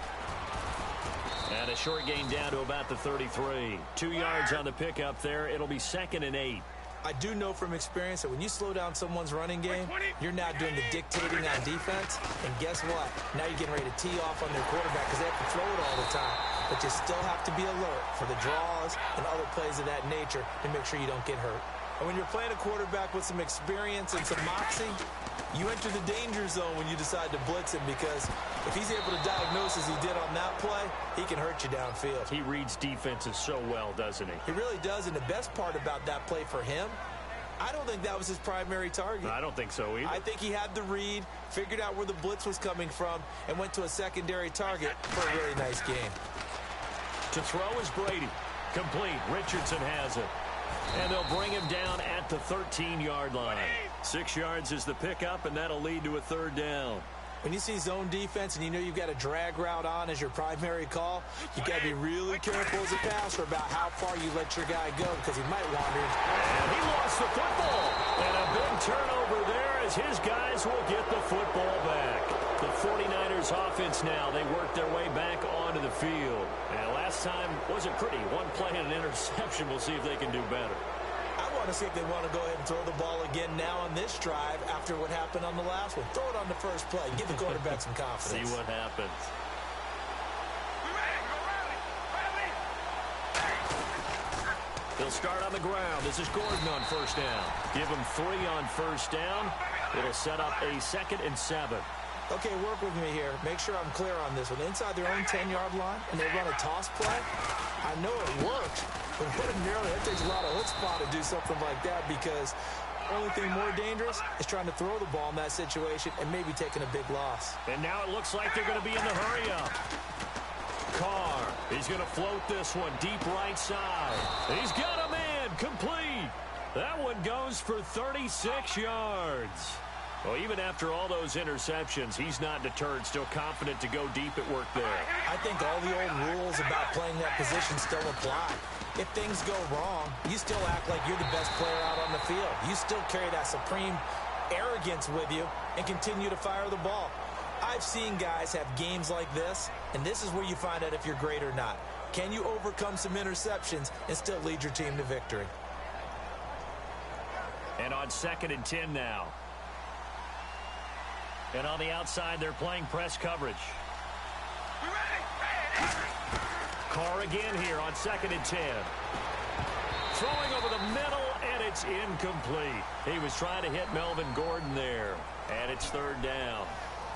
And a short gain down to about the 33. 2 yards on the pickup there. It'll be 2nd and 8. I do know from experience that when you slow down someone's running game, you're now doing the dictating on defense. And guess what? Now you're getting ready to tee off on their quarterback because they have to throw it all the time. But you still have to be alert for the draws and other plays of that nature to make sure you don't get hurt. And when you're playing a quarterback with some experience and some moxie, you enter the danger zone when you decide to blitz him, because if he's able to diagnose as he did on that play, he can hurt you downfield. He reads defenses so well, doesn't he? He really does, and the best part about that play for him, I don't think that was his primary target. I don't think so either. I think he had the read, figured out where the blitz was coming from, and went to a secondary target for a really nice game. To throw is Brady. Complete. Richardson has it. And they'll bring him down at the 13-yard line. 6 yards is the pickup, and that'll lead to a 3rd down. When you see zone defense and you know you've got a drag route on as your primary call, you've got to be really careful as a passer about how far you let your guy go, because he might wander. And he lost the football. And a big turnover there as his guys will get the football back. The 49ers offense now, they work their way back onto the field. And last time wasn't pretty. One play and an interception. We'll see if they can do better. I want to see if they want to go ahead and throw the ball again now on this drive after what happened on the last one. Throw it on the first play. Give the quarterback some confidence. See what happens. They'll start on the ground. This is Gordon on first down. Give him 3 on first down. It'll set up a 2nd and 7. Okay, work with me here. Make sure I'm clear on this one. Inside their own 10-yard line, and they run a toss play. I know it works, but ordinarily it takes a lot of chutzpah to do something like that, because the only thing more dangerous is trying to throw the ball in that situation and maybe taking a big loss. And now it looks like they're going to be in the hurry-up. Carr, he's going to float this one deep right side. He's got a man, complete. That one goes for 36 yards. Well, even after all those interceptions, he's not deterred, still confident to go deep at work there. I think all the old rules about playing that position still apply. If things go wrong, you still act like you're the best player out on the field. You still carry that supreme arrogance with you and continue to fire the ball. I've seen guys have games like this, and this is where you find out if you're great or not. Can you overcome some interceptions and still lead your team to victory? And on 2nd and 10 now. And on the outside, they're playing press coverage. Carr again here on 2nd and 10. Throwing over the middle, and it's incomplete. He was trying to hit Melvin Gordon there, and it's 3rd down.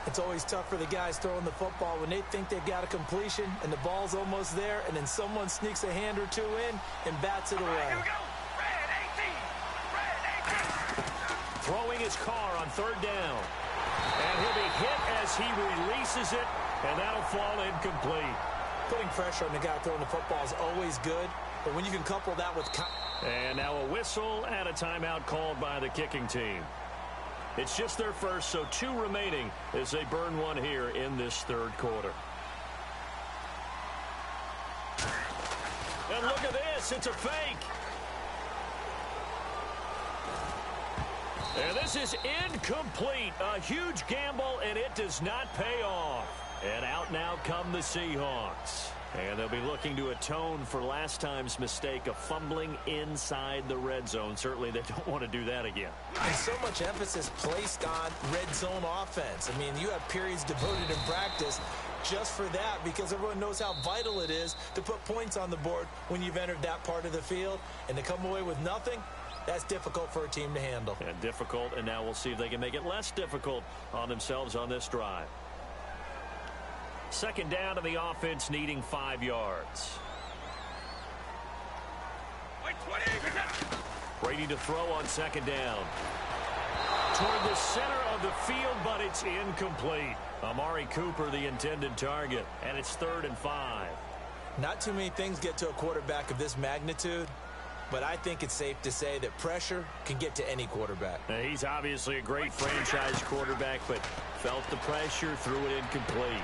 It's always tough for the guys throwing the football when they think they've got a completion and the ball's almost there, and then someone sneaks a hand or two in and bats it away. Throwing his Carr on 3rd down. And he'll be hit as he releases it, and that'll fall incomplete. Putting pressure on the guy throwing the football is always good, but when you can couple that with... And now a whistle and a timeout called by the kicking team. It's just their first, so 2 remaining as they burn one here in this 3rd quarter. And look at this, it's a fake. And this is incomplete. A huge gamble, and it does not pay off. And out now come the Seahawks. And they'll be looking to atone for last time's mistake of fumbling inside the red zone. Certainly they don't want to do that again. There's so much emphasis placed on red zone offense. I mean, you have periods devoted in practice just for that, because everyone knows how vital it is to put points on the board when you've entered that part of the field. And to come away with nothing, that's difficult for a team to handle. And difficult, and now we'll see if they can make it less difficult on themselves on this drive. 2nd down to the offense, needing 5 yards. Brady to throw on 2nd down. Toward the center of the field, but it's incomplete. Amari Cooper, the intended target, and it's 3rd and 5. Not too many things get to a quarterback of this magnitude, but I think it's safe to say that pressure can get to any quarterback. He's obviously a great franchise quarterback, but felt the pressure, threw it incomplete.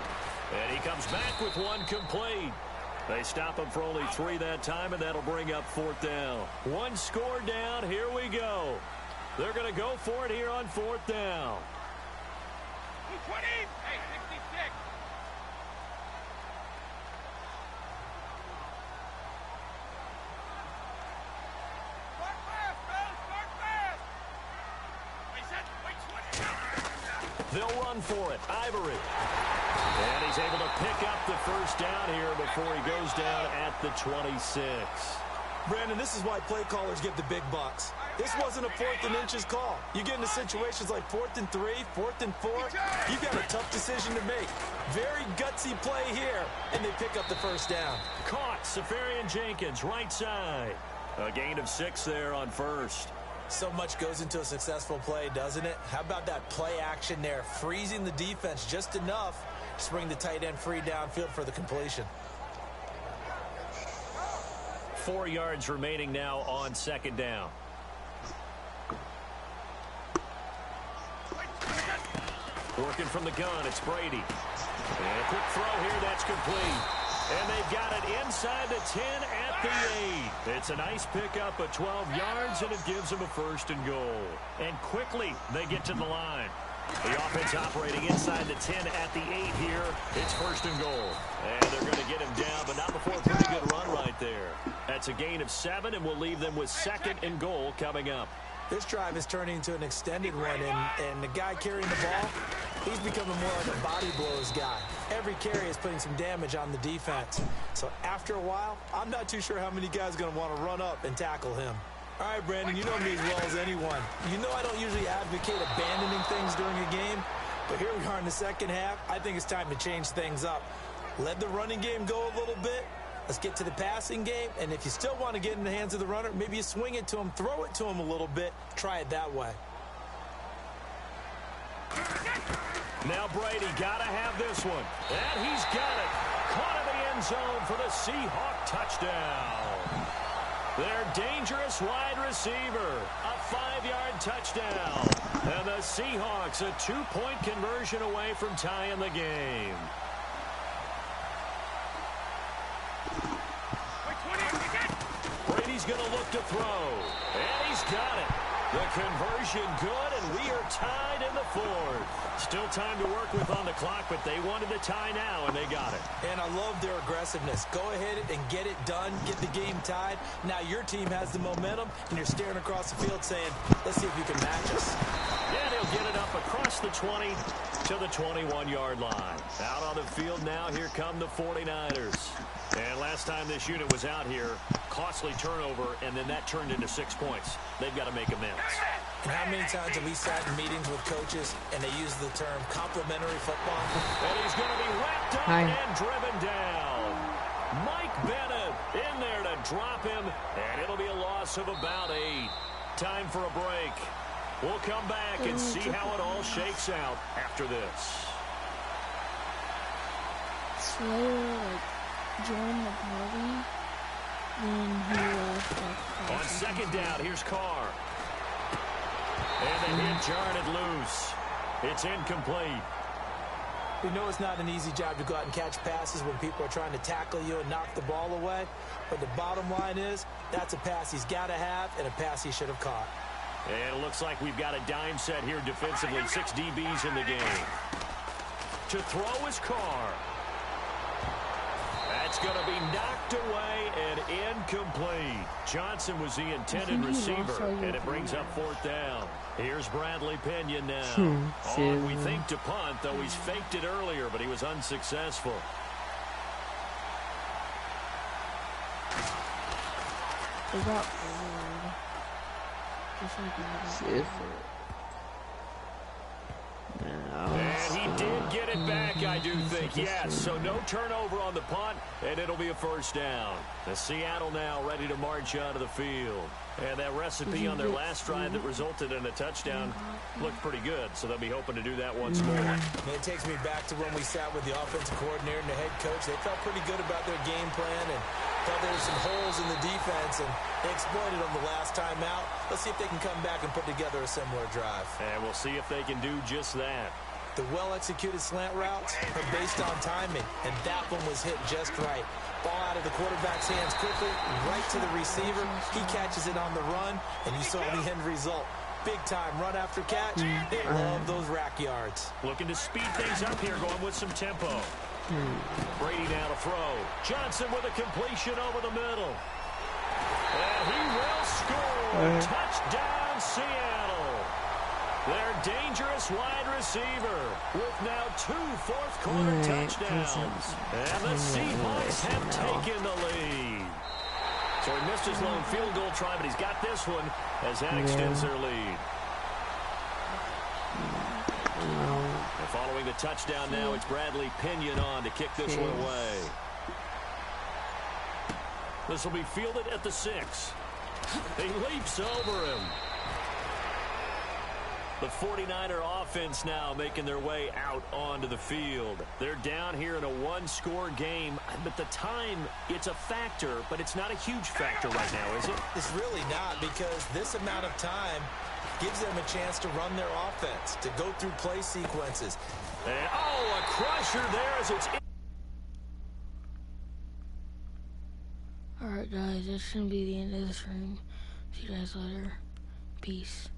And he comes back with one complete. They stop him for only 3 that time, and that'll bring up 4th down. 1 score down. Here we go. They're going to go for it here on 4th down. 20. Hey, 66. Start fast, man. Start fast. Wait, 20. They'll run for it. Ivory. And he's able to pick up the first down here before he goes down at the 26. Brandon, this is why play callers get the big bucks. This wasn't a 4th and inches call. You get into situations like 4th and 3, 4th and 4. You've got a tough decision to make. Very gutsy play here, and they pick up the first down. Caught. Safarian Jenkins, right side. A gain of 6 there on first. So much goes into a successful play, doesn't it? How about that play action there, freezing the defense just enough to bring the tight end free downfield for the completion. 4 yards remaining now on 2nd down. Working from the gun, it's Brady. And a quick throw here, that's complete. And they've got it inside the 10 at the 8. It's a nice pickup of 12 yards, and it gives them a 1st and goal. And quickly, they get to the line. The offense operating inside the 10 at the 8 here. It's 1st and goal. And they're going to get him down, but not before a pretty good run right there. That's a gain of 7, and we'll leave them with 2nd and goal coming up. This drive is turning into an extended one, and the guy carrying the ball, he's becoming more like a body blows guy. Every carry is putting some damage on the defense. So after a while, I'm not too sure how many guys are going to want to run up and tackle him. All right, Brandon, you know me as well as anyone. You know I don't usually advocate abandoning things during a game, but here we are in the second half. I think it's time to change things up. Let the running game go a little bit. Let's get to the passing game, and if you still want to get in the hands of the runner, maybe you swing it to him, throw it to him a little bit, try it that way. Now Brady got to have this one, and he's got it. Caught in the end zone for the Seahawk touchdown. Their dangerous wide receiver, a 5-yard touchdown. And the Seahawks a 2-point conversion away from tying the game. Brady's going to look to throw, and he's got it. The conversion good, and we are tied in the 4th. Still time to work with on the clock, but they wanted the tie now, and they got it. And I love their aggressiveness. Go ahead and get it done, get the game tied. Now your team has the momentum, and you're staring across the field saying, let's see if you can match us. Yeah, they'll get it up across the 20 to the 21-yard line. Out on the field now, here come the 49ers. And last time this unit was out here, costly turnover, and then that turned into 6 points. They've got to make amends. And how many times have we sat in meetings with coaches and they use the term complementary football? And he's going to be wrapped up and driven down. Mike Bennett in there to drop him, and it'll be a loss of about 8. Time for a break. We'll come back and see how it all shakes out after this. Slater, joined the party when he left. On 2nd down, here's Carr. And the hit jarred loose. It's incomplete. We know it's not an easy job to go out and catch passes when people are trying to tackle you and knock the ball away. But the bottom line is, that's a pass he's got to have and a pass he should have caught. And it looks like we've got a dime set here defensively. 6 DBs in the game. To throw is Carr. That's going to be knocked away and incomplete. Johnson was the intended receiver, and it brings up 4th down. Here's Bradley Pinion now. On, we think, to punt, though he's faked it earlier, but he was unsuccessful. They got bored. Just like that. And he did get it back, I do think, yes. So no turnover on the punt, and it'll be a 1st down. The Seattle now ready to march onto the field. And that recipe on their last drive that resulted in a touchdown looked pretty good, so they'll be hoping to do that once more. And it takes me back to when we sat with the offensive coordinator and the head coach. They felt pretty good about their game plan, and Thought there were some holes in the defense, and they exploited them the last time out. Let's see if they can come back and put together a similar drive. And we'll see if they can do just that. The well-executed slant routes are based on timing, and that one was hit just right. Ball out of the quarterback's hands quickly, right to the receiver. He catches it on the run, and you saw the end result. Big-time run after catch. They love those rack yards. Looking to speed things up here, going with some tempo. Brady now to throw. Johnson with a completion over the middle. And he will score. Touchdown, Seattle. Their dangerous wide receiver with now 2 fourth-quarter touchdowns. And the Seahawks have taken the lead. So he missed his lone field goal try, but he's got this one as that extends their lead. And following the touchdown now, it's Bradley Pinion on to kick this one away. This will be fielded at the 6. He leaps over him. The 49er offense now making their way out onto the field. They're down here in a one-score game, but the time, it's a factor, but it's not a huge factor right now, is it? It's really not, because this amount of time gives them a chance to run their offense, to go through play sequences. And, oh, a crusher there as it's... Alright guys, that's going to be the end of the stream. See you guys later. Peace.